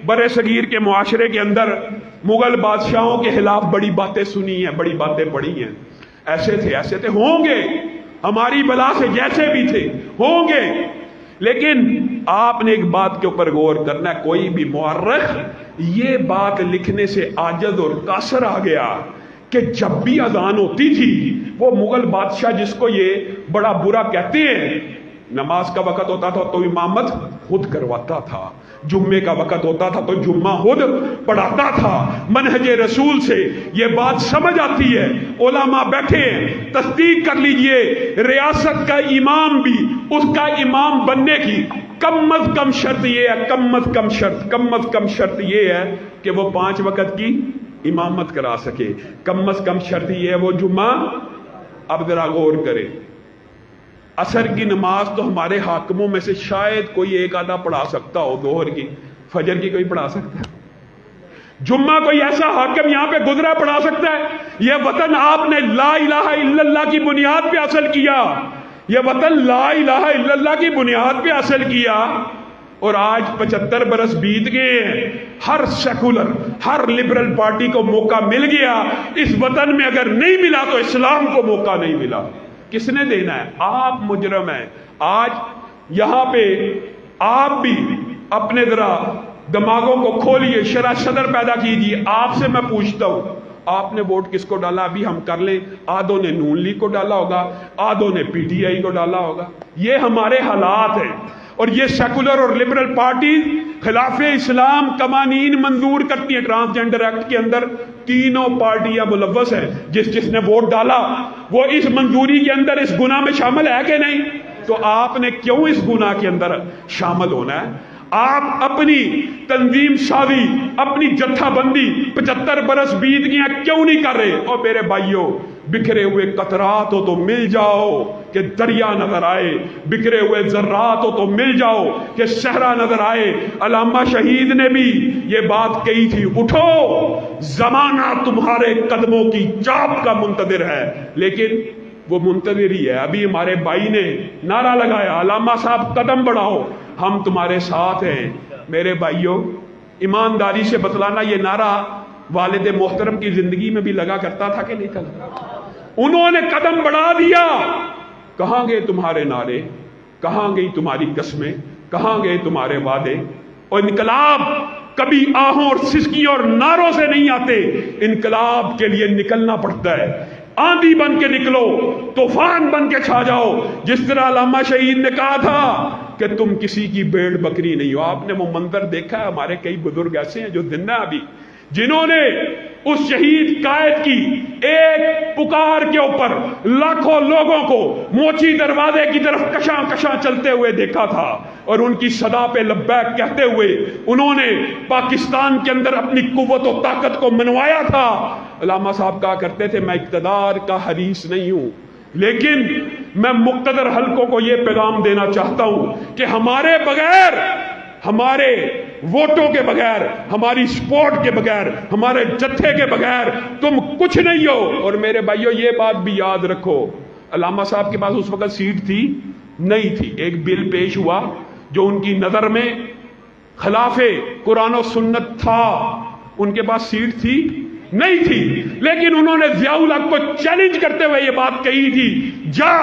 برے صغیر کے معاشرے کے اندر مغل بادشاہوں کے خلاف بڑی باتیں سنی ہیں، بڑی باتیں پڑھی ہیں، ایسے تھے، ہوں گے، ہماری بلا سے جیسے بھی تھے ہوں گے، لیکن آپ نے ایک بات کے اوپر غور کرنا ہے، کوئی بھی مورخ یہ بات لکھنے سے عاجز اور قاصر آ گیا کہ جب بھی اذان ہوتی تھی وہ مغل بادشاہ جس کو یہ بڑا برا کہتے ہیں، نماز کا وقت ہوتا تھا تو امامت خود کرواتا تھا، جمعے کا وقت ہوتا تھا تو جمعہ خود پڑھاتا تھا۔ منہج رسول سے یہ بات سمجھ آتی ہے، علماء بیٹھے ہیں، تصدیق کر لیجئے، ریاست کا امام بھی اس کا امام بننے کی کم از کم شرط یہ ہے، کم از کم شرط یہ ہے کہ وہ 5 وقت کی امامت کرا سکے، کم از کم شرط یہ ہے وہ جمعہ۔ اب ذرا غور کرے، عصر کی نماز تو ہمارے حاکموں میں سے شاید کوئی ایک آدھا پڑھا سکتا ہو، ظہر کی، فجر کی کوئی پڑھا سکتا ہے؟ جمعہ کوئی ایسا حاکم یہاں پہ گزرا پڑھا سکتا ہے؟ یہ وطن آپ نے لا الہ الا اللہ کی بنیاد پہ حاصل کیا، یہ وطن لا الہ الا اللہ کی بنیاد پہ حاصل کیا، اور آج 75 برس بیت گئے ہیں، ہر سیکولر، ہر لبرل پارٹی کو موقع مل گیا، اس وطن میں اگر نہیں ملا تو اسلام کو موقع نہیں ملا۔ کس نے دینا ہے؟ آپ مجرم ہیں۔ آج یہاں پہ آپ بھی اپنے ذرا دماغوں کو کھولیے، شرح صدر پیدا کیجیے۔ آپ سے میں پوچھتا ہوں، آپ نے ووٹ کس کو ڈالا؟ ابھی ہم کر لیں، آدھوں نے نون لیگ کو ڈالا ہوگا، آدھوں نے پی ٹی آئی کو ڈالا ہوگا۔ یہ ہمارے حالات ہیں، اور یہ سیکولر اور لبرل پارٹی خلاف اسلام قوانین منظور کرتی ہیں۔ ٹرانسجنڈر ایکٹ کے اندر تینوں پارٹیاں ملوث ہیں، جس نے ووٹ ڈالا وہ اس منظوری کے اندر اس گناہ میں شامل ہے کہ نہیں؟ تو آپ نے کیوں اس گناہ کے اندر شامل ہونا ہے؟ آپ اپنی تنظیم سازی، اپنی جتھا بندی 75 برس بیت گیا کیوں نہیں کر رہے؟ اور میرے بھائیوں، بکھرے ہوئے قطرات ہو تو مل جاؤ کہ دریا نظر آئے، بکھرے ہوئے ذرات ہو تو مل جاؤ کہ صحرا نظر آئے۔ علامہ شہید نے بھی یہ بات کہی تھی، اٹھو زمانہ تمہارے قدموں کی چاپ کا منتظر ہے، لیکن وہ منتظر ہی ہے۔ ابھی ہمارے بھائی نے نعرہ لگایا، علامہ صاحب قدم بڑھاؤ، ہم تمہارے ساتھ ہیں۔ میرے بھائیوں، ایمانداری سے بتلانا، یہ نعرہ والد محترم کی زندگی میں بھی لگا کرتا تھا کہ نہیں تھا؟ انہوں نے قدم بڑھا دیا۔ کہاں گئے تمہارے نعرے؟ کہاں گئی تمہاری قسمیں؟ کہاں گئے تمہارے وعدے؟ اور انقلاب کبھی آہوں اور سسکیوں اور نعروں سے نہیں آتے، انقلاب کے لیے نکلنا پڑتا ہے۔ آندھی بن کے نکلو، طوفان بن کے چھا جاؤ، جس طرح علامہ شہید نے کہا تھا کہ تم کسی کی بھیڑ بکری نہیں ہو۔ آپ نے وہ منظر دیکھا ہے، ہمارے کئی بزرگ ایسے ہیں جو زندہ ابھی، جنہوں نے اس شہید قائد کی ایک پکار کے اوپر لاکھوں لوگوں کو موچی دروازے کی طرف کشاں کشاں چلتے ہوئے دیکھا تھا، اور ان کی صدا پہ لبیک کہتے ہوئے انہوں نے پاکستان کے اندر اپنی قوت و طاقت کو منوایا تھا۔ علامہ صاحب کہا کرتے تھے، میں اقتدار کا حریص نہیں ہوں، لیکن میں مقتدر حلقوں کو یہ پیغام دینا چاہتا ہوں کہ ہمارے بغیر، ہمارے ووٹوں کے بغیر، ہماری سپورٹ کے بغیر، ہمارے جتھے کے بغیر تم کچھ نہیں ہو۔ اور میرے بھائیوں، یہ بات بھی یاد رکھو، علامہ صاحب کے پاس اس وقت سیٹ تھی نہیں تھی، ایک بل پیش ہوا جو ان کی نظر میں خلاف قرآن و سنت تھا، ان کے پاس سیٹ تھی نہیں تھی، لیکن انہوں نے ضیاء الحق کو چیلنج کرتے ہوئے یہ بات کہی تھی، جا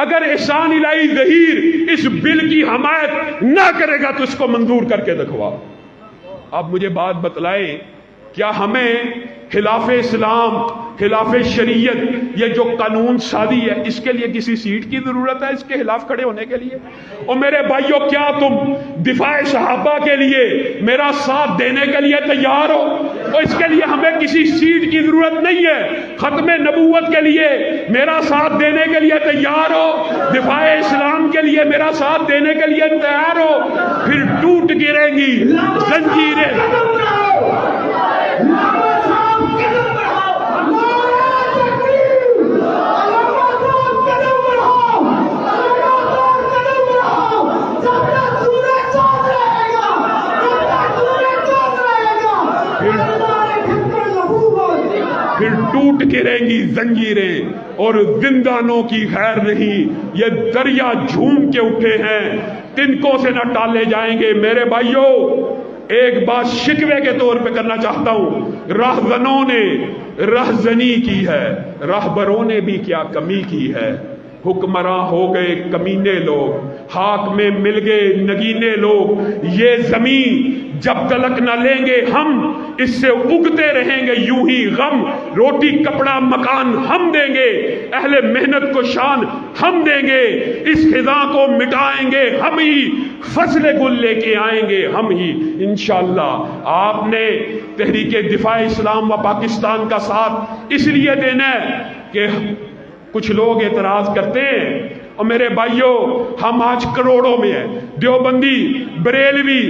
اگر احسان الہی ظہیر اس بل کی حمایت نہ کرے گا تو اس کو منظور کر کے دکھوا۔ اب مجھے بات بتلائیں، کیا ہمیں خلاف اسلام، خلاف شریعت، یہ جو قانون سازی ہے، اس کے لیے کسی سیٹ کی ضرورت ہے اس کے خلاف کھڑے ہونے کے لیے؟ اور میرے بھائیوں، کیا تم دفاع صحابہ کے لیے میرا ساتھ دینے کے لیے تیار ہو؟ اور اس کے لیے ہمیں کسی سیٹ کی ضرورت نہیں ہے۔ ختم نبوت کے لیے میرا ساتھ دینے کے لیے تیار ہو؟ دفاع اسلام کے لیے میرا ساتھ دینے کے لیے تیار ہو؟ پھر ٹوٹ گریں گی زنجیریں۔ پھر ٹوٹ گریں گی زنجیریں اور زندانوں کی خیر نہیں، یہ دریا جھوم کے اٹھے ہیں، تنکوں سے نہ ٹالے جائیں گے۔ میرے بھائیوں، ایک بات شکوے کے طور پہ کرنا چاہتا ہوں، راہزنوں نے رہزنی کی ہے، راہبروں نے بھی کیا کمی کی ہے۔ حکمراں ہو گئے کمینے لوگ، ہاتھ میں مل گئے نگینے لوگ، یہ زمین جب تلک نہ لیں گے ہم، اس سے اگتے رہیں گے یوں ہی غم، روٹی کپڑا مکان ہم دیں گے، اہل محنت کو شان ہم دیں گے، اس خزاں کو مٹائیں گے ہم ہی، فصل گل لے کے آئیں گے ہم ہی انشاءاللہ۔ آپ نے تحریک دفاع اسلام و پاکستان کا ساتھ اس لیے دینا ہے کہ کچھ لوگ اعتراض کرتے ہیں، اور میرے بھائیوں ہم آج کروڑوں میں ہیں، دیوبندی، بریلوی،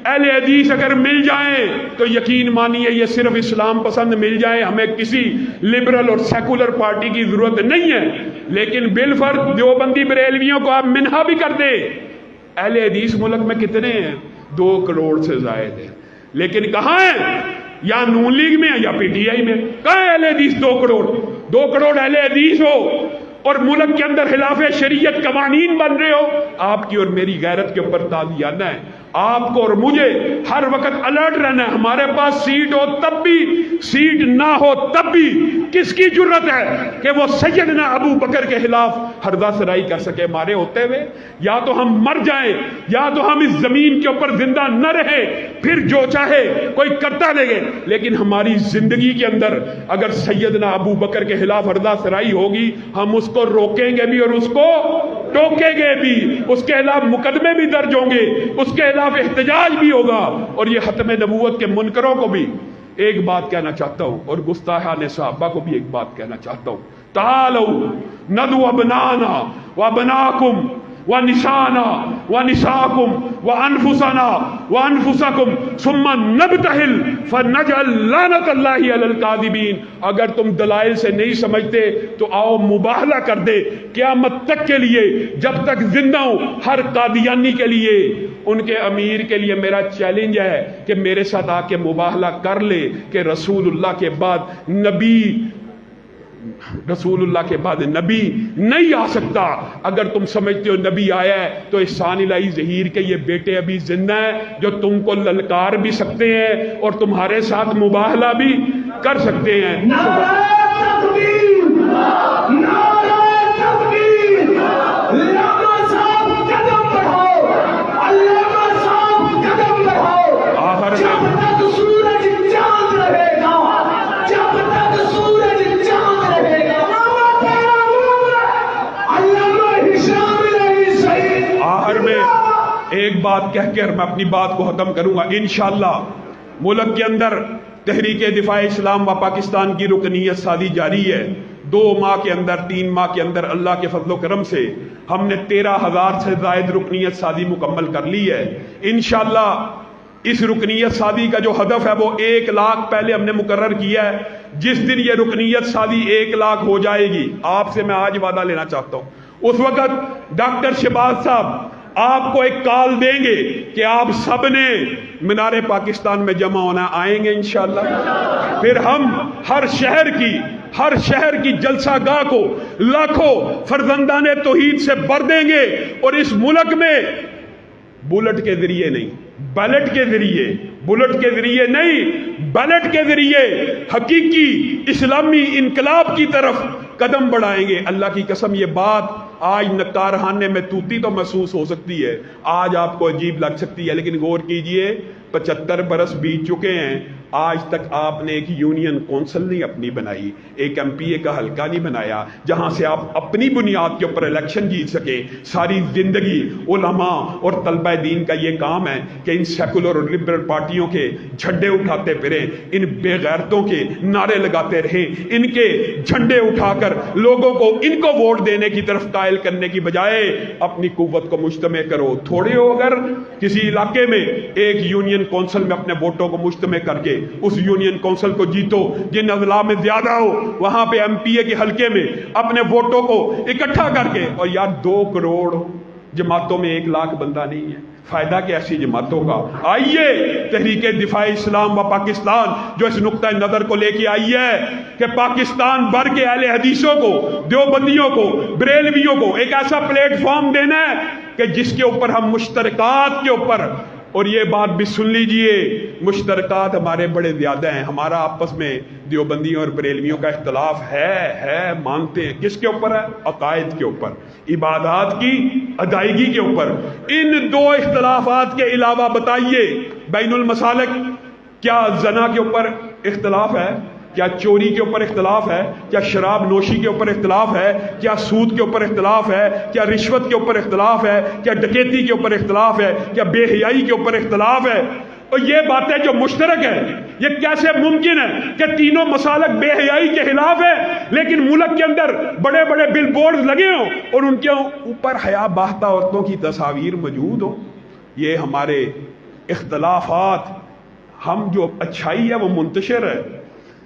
اہل حدیث اگر مل جائیں تو یقین مانیے یہ صرف اسلام پسند مل جائیں، ہمیں کسی لبرل اور سیکولر پارٹی کی ضرورت نہیں ہے، لیکن بالفرض دیوبندی بریلویوں کو آپ منہا بھی کر دیں۔ اہل حدیث ملک میں کتنے ہیں؟ 2 کروڑ سے زائد ہیں، لیکن کہاں ہیں؟ یا نون لیگ میں یا پی ٹی آئی میں؟ کہاں ہے اہل حدیث؟ 2 کروڑ اہل حدیث ہو اور ملک کے اندر خلاف شریعت قوانین بن رہے ہو، آپ کی اور میری غیرت کے اوپر تازیانہ ہے۔ آپ کو اور مجھے ہر وقت الرٹ رہنا ہے، ہمارے پاس سیٹ ہو تب بھی، سیٹ نہ ہو تب بھی کس کی جرت ہے کہ وہ سیدنا ابو بکر کے خلاف ہردہ سرائی کر سکے مارے ہوتے ہوئے؟ یا تو ہم مر جائیں یا تو ہم اس زمین کے اوپر زندہ نہ رہیں، پھر جو چاہے کوئی کرتا لگے، لیکن ہماری زندگی کے اندر اگر سیدنا ابو بکر کے خلاف ہردہ سرائی ہوگی ہم اس کو روکیں گے بھی اور اس کو ٹوکیں گے بھی، اس کے خلاف مقدمے بھی درج ہوں گے، اس کے خلاف احتجاج بھی ہوگا۔ اور یہ ختم نبوت کے منکروں کو بھی ایک بات کہنا چاہتا ہوں، اور گستاخان صحابہ کو بھی ایک بات کہنا چاہتا ہوں، تعالوا ندعو ابنانا وابناکم ونسانا ونساکم وانفسنا وانفسکم ثم نبتہل فنجعل لعنت اللہ علی الکاذبین۔ اگر تم دلائل سے نہیں سمجھتے تو آؤ مباہلہ کر دے قیامت تک کے لیے، جب تک زندہ ہوں، ہر قادیانی کے لیے، ان کے امیر کے لیے میرا چیلنج ہے کہ میرے ساتھ آ کے مباہلہ کر لے کہ رسول اللہ کے بعد نبی نبی نہیں آ سکتا۔ اگر تم سمجھتے ہو نبی آیا ہے تو احسان الہی ظہیر کے یہ بیٹے ابھی زندہ ہیں جو تم کو للکار بھی سکتے ہیں اور تمہارے ساتھ مباہلہ بھی کر سکتے ہیں۔ ایک بات کہہ کر میں اپنی بات کو ختم کروں گا، انشاءاللہ ملک کے اندر تحریک دفاع اسلام و پاکستان کی رکنیت سازی جاری ہے۔ 2 ماہ کے اندر 3 ماہ کے اندر اللہ کے فضل و کرم سے ہم نے 13,000 سے زائد رکنیت سازی مکمل کر لی ہے۔ انشاءاللہ اس رکنیت سازی کا جو ہدف ہے وہ 1 لاکھ پہلے ہم نے مقرر کیا ہے۔ جس دن یہ رکنیت سازی 1 لاکھ ہو جائے گی، آپ سے میں آج وعدہ لینا چاہتا ہوں، اس وقت ڈاکٹر شہباز صاحب آپ کو ایک کال دیں گے کہ آپ سب نے مینار پاکستان میں جمع ہونا، آئیں گے انشاءاللہ۔ پھر ہم ہر شہر کی جلسہ گاہ کو لاکھوں فرزندان توحید سے بھر دیں گے، اور اس ملک میں بلٹ کے ذریعے نہیں، بیلٹ کے ذریعے، بلٹ کے ذریعے نہیں، بیلٹ کے ذریعے حقیقی اسلامی انقلاب کی طرف قدم بڑھائیں گے۔ اللہ کی قسم یہ بات آج نکارخانے میں توتی تو محسوس ہو سکتی ہے، آج آپ کو عجیب لگ سکتی ہے، لیکن غور کیجئے 75 برس بیت چکے ہیں، آج تک آپ نے ایک یونین کونسل نہیں اپنی بنائی، ایک ایم پی اے کا حلقہ نہیں بنایا جہاں سے آپ اپنی بنیاد کے اوپر الیکشن جیت سکے۔ ساری زندگی علماء اور طلبہ دین کا یہ کام ہے کہ ان سیکولر اور لبرل پارٹیوں کے جھنڈے اٹھاتے پھریں، ان بے غیرتوں کے نعرے لگاتے رہیں، ان کے جھنڈے اٹھا کر لوگوں کو ان کو ووٹ دینے کی طرف قائل کرنے کی بجائے اپنی قوت کو مجتمع کرو۔ تھوڑے ہو اگر کسی علاقے میں ایک یونین کونسل میں اپنے ووٹوں کو مجتمع کر کے اس یونین کونسل کو جیتو، جن اضلاع میں زیادہ ہو وہاں پہ ایم پی اے کے حلقے میں اپنے ووٹوں کو اکٹھا کر کے، اور یار 2 کروڑ جماعتوں میں 1 لاکھ بندہ نہیں ہے، فائدہ کیا ایسی جماعتوں کا؟ آئیے تحریک دفاع اسلام و پاکستان جو اس نقطہ نظر کو لے کے آئی ہے کہ پاکستان بھر کے اہل حدیثوں کو، دیوبندیوں کو، بریلویوں کو ایک ایسا پلیٹ فارم دینا ہے کہ جس کے اوپر ہم مشترکات کے اوپر اور یہ بات بھی سن لیجئے، مشترکات ہمارے بڑے زیادہ ہیں. ہمارا آپس میں دیوبندیوں اور بریلویوں کا اختلاف ہے مانتے ہیں. کس کے اوپر ہے؟ عقائد کے اوپر، عبادات کی ادائیگی کے اوپر. ان دو اختلافات کے علاوہ بتائیے بین المسالک کیا زنا کے اوپر اختلاف ہے؟ کیا چوری کے اوپر اختلاف ہے؟ کیا شراب نوشی کے اوپر اختلاف ہے؟ کیا سود کے اوپر اختلاف ہے؟ کیا رشوت کے اوپر اختلاف ہے؟ کیا ڈکیتی کے اوپر اختلاف ہے؟ کیا بے حیائی کے اوپر اختلاف ہے؟ اور یہ باتیں جو مشترک ہیں، یہ کیسے ممکن ہے کہ تینوں مسالک بے حیائی کے خلاف ہے لیکن ملک کے اندر بڑے بڑے بل بورڈ لگے ہوں اور ان کے اوپر حیا باختہ عورتوں کی تصاویر موجود ہوں؟ یہ ہمارے اختلافات، ہم جو اچھائی ہے وہ منتشر ہے،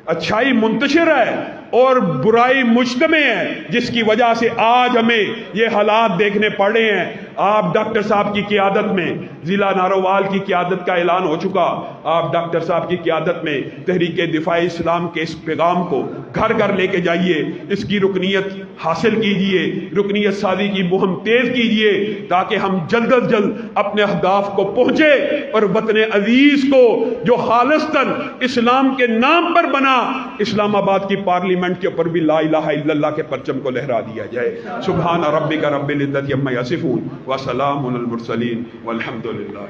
اچھائی منتشر ہے اور برائی مجتمع ہے، جس کی وجہ سے آج ہمیں یہ حالات دیکھنے پڑ رہے ہیں. آپ ڈاکٹر صاحب کی قیادت میں ضلع نارووال کی قیادت کا اعلان ہو چکا. آپ ڈاکٹر صاحب کی قیادت میں تحریک دفاع اسلام کے اس پیغام کو گھر گھر لے کے جائیے، اس کی رکنیت حاصل کیجئے، رکنیت سازی کی مہم تیز کیجئے تاکہ ہم جلد از جلد اپنے اہداف کو پہنچے اور وطن عزیز کو جو خالصتاً اسلام کے نام پر بنا، اسلام آباد کی پارلیمنٹ کے اوپر بھی لا الہ الا اللہ کے پرچم کو لہرا دیا جائے. سبحان ربک رب العزت عما یصفون وسلام علی المرسلین والحمد للہ.